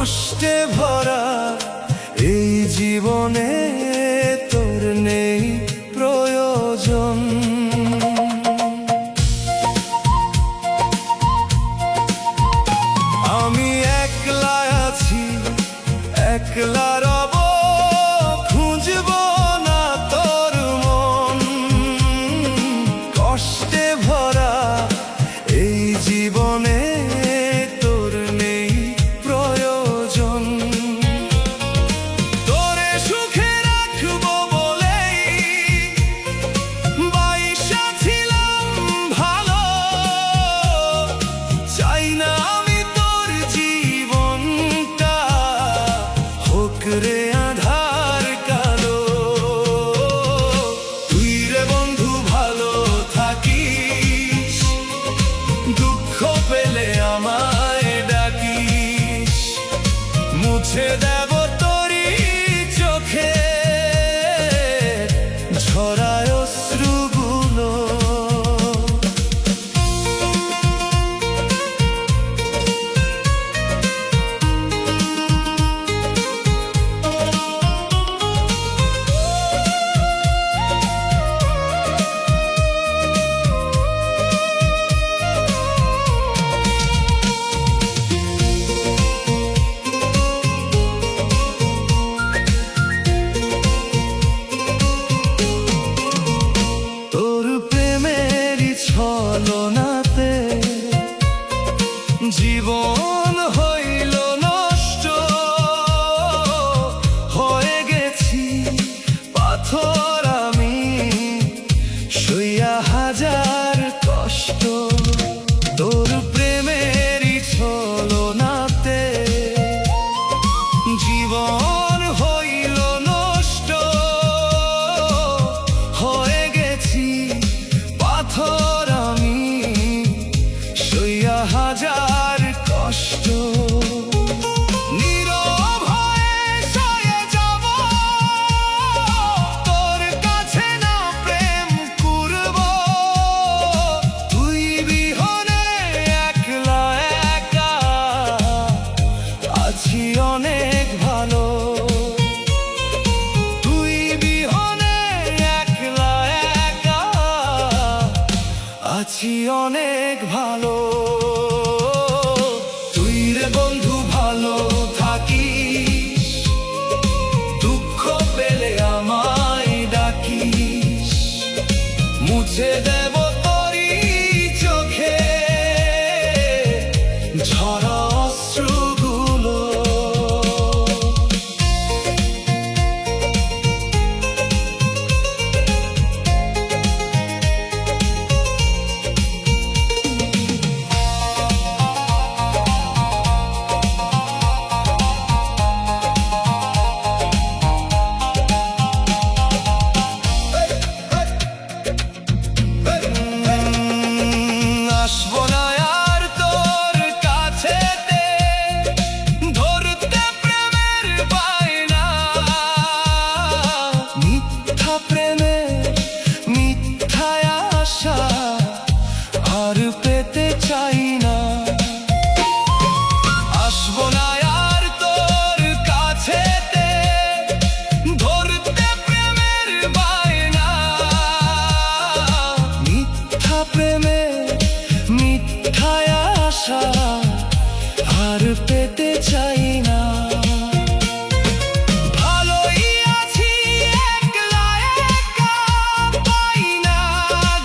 কষ্টে ভরা এই জীবনে তোর নেই প্রয়োজন। আমি একলা আছি, একলা রব, খুঁজব না তোর মন। কষ্টে ভরা এই জীবনে তোর নেই প্রয়োজন। তোরে সুখে রাখব বলেই বাইশা ছিলাম ভালো। চাই না আমি তোর জীবনটা হোক রে আধার কালো। তুই রে বন্ধু ভালো থাকিস, দুঃখ পেলে আমায় ডাকিস। মুছে দেব তোরই চোখে ঝরায় অশ্রুগুলো। ছলনাতে জীবন হইল নষ্ট, হয়ে গেছি পাথর আমি, সইয়া হাজার কষ্ট। তোর প্রেমেরই ছলনাতে জীবন হইল নষ্ট, হয়ে গেছি পাথর হাজার কষ্ট। নীরব হয়ে সয়ে যাব, তোর কাছে না প্রেম করব। তুই বিহনে একলা একা আছি অনেক ভালো। তুই বিহনে একলা একা আছি অনেক ভালো। তুই রে বন্ধু ভালো থাকিস, দুঃখ পেলে আমায় ডাকিস। মুছে দেব তোরই চোখে ঝরা অশ্রুগুলো। আসবো না আর তোর কাছেতে, ধরতে প্রেমের বায়না। মিথ্যা প্রেমের মিথ্যা আশা আর পেতে চাই না। আসবো না আর তোর কাছেতে, ধরতে প্রেমের বায়না। মিথ্যা প্রেমের মিথ্যা আশা আর পেতে চাই না। ভালোই আছি একলা একা, পাই না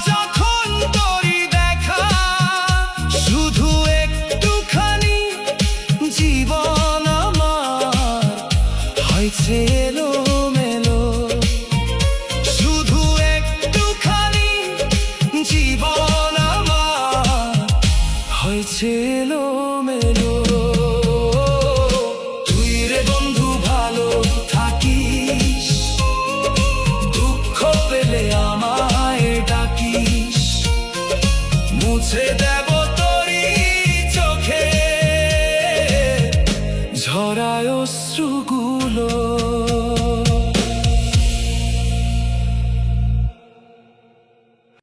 যখন তোরই দেখা। শুধু একটুখানি জীবন আমার হয়েছে এলোমেলো। শুধু একটুখানি জীবন আমার হয়েছে এলোমেলো। তুই রে বন্ধু ভালো থাকিস, দুঃখ পেলে আমায় ডাকিস। মুছে দেব